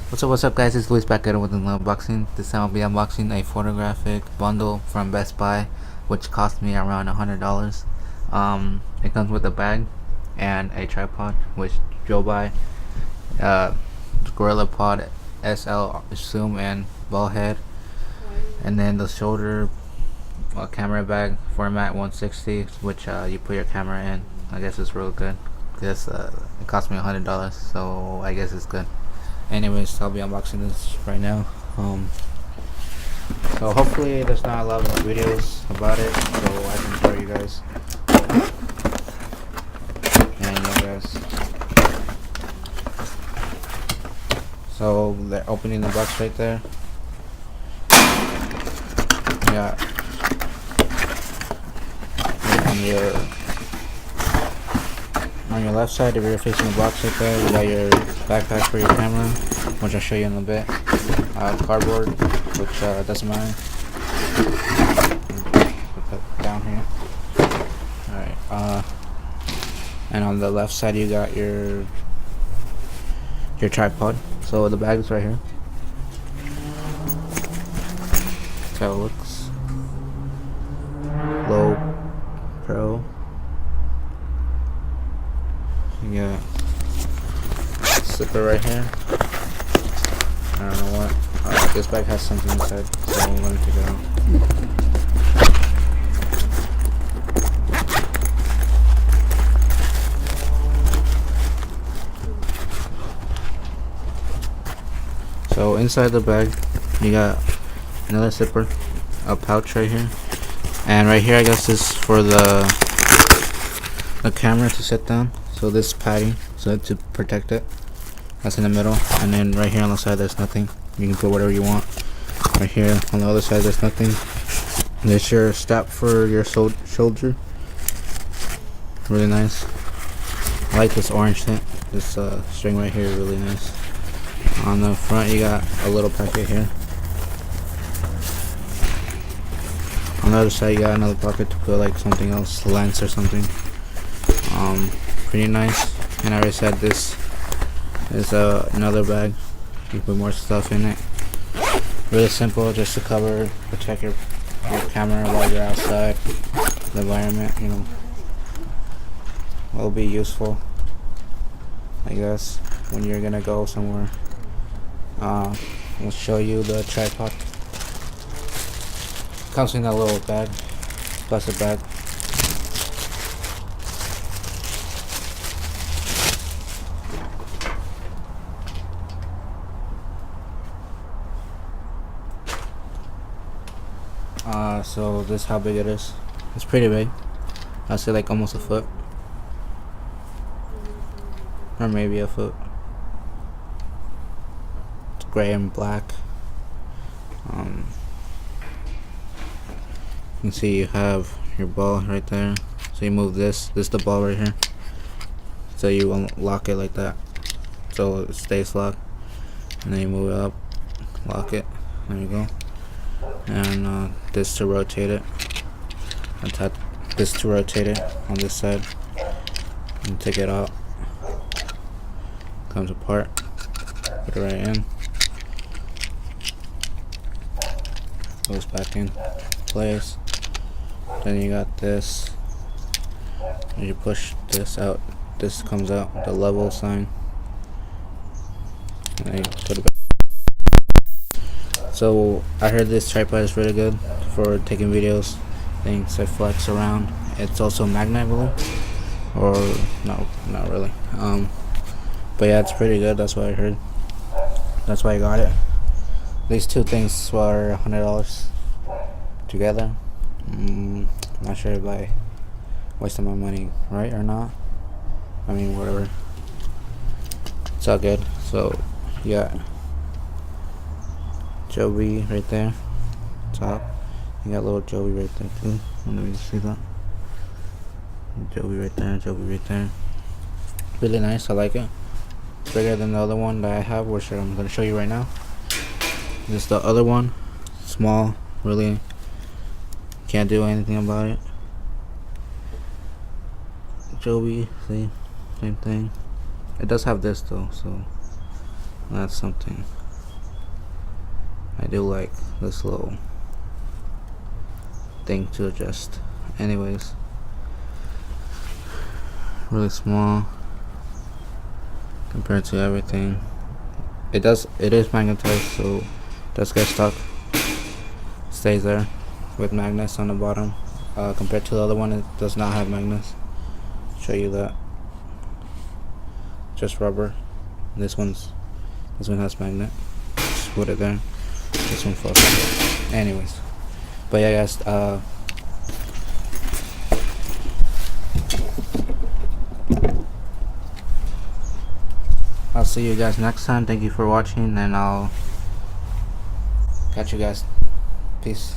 What's up guys, it's Luis back at it with an unboxing. This time I'll be unboxing a photographic bundle from Best Buy, which cost me around $100. It comes with a bag and a tripod, which Joby Gorilla Pod SL zoom and ball head, and then the shoulder camera bag format 160, which you put your camera in. I guess it's real good. This it cost me $100, so I guess it's good. Anyways, I'll be unboxing this right now. So hopefully there's not a lot of videos about it, so I can show you guys. And yeah, guys. So they're opening the box right there. Yeah. On your left side, if you're facing the box right there, you got your backpack for your camera, which I'll show you in a bit. Cardboard, which doesn't matter. Put that down here. Alright, and on the left side you got your tripod. So the bag is right here. That's how it looks. Low Pro. You got zipper right here. I don't know what. This bag has something inside, so I'm going to take it out. So inside the bag, you got another zipper, a pouch right here, and right here I guess is for the camera to sit down. So this padding, so to protect it, that's in the middle, and then right here on the side there's nothing. You can put whatever you want. Right here on the other side there's nothing. There's your strap for your shoulder. Really nice. I like this orange tint. This string right here is really nice. On the front you got a little pocket here. On the other side you got another pocket to put like something else, lens or something. Pretty nice. And I already said this is another bag. You put more stuff in it. Really simple, just to protect your camera while you're outside, the environment, you know. Will be useful, I guess, when you're gonna go somewhere. We'll show you the tripod. Comes in a little bag, plastic bag. So this is how big it is. It's pretty big. I'd say like almost a foot, or maybe a foot. It's gray and black. You can see you have your ball right there. So you move this is the ball right here. So you lock it like that, so it stays locked. And then you move it up, lock it. There you go. And this to rotate it. This to rotate it on this side. And take it out. Comes apart. Put it right in. Goes back in place. Then you got this. And you push this out. This comes out. The level sign. And then you put it back. So I heard this tripod is really good for taking videos, things I flex around. It's also magnet, or no, not really. But yeah, it's pretty good. That's what I heard. That's why I got it. These two things were $100 together. Not sure if I wasted my money right or not. I mean, whatever. It's all good. So yeah. Joby right there, top. You got little Joby right there too. Let me see that. Joby right there, Joby right there. Really nice. I like it. It's bigger than the other one that I have, which I'm gonna show you right now. This is the other one. Small. Really can't do anything about it. Joby, see, same thing. It does have this though, so That's something I do like, this little thing to adjust. Anyways, really small compared to everything. It is magnetized, so it does get stuck. Stays there with magnets on the bottom. Compared to the other one, it does not have magnets. Show you that. Just rubber. This one has magnet. Just put it there. This one falls out. Anyways, but yeah, guys. I'll see you guys next time. Thank you for watching, and I'll catch you guys. Peace.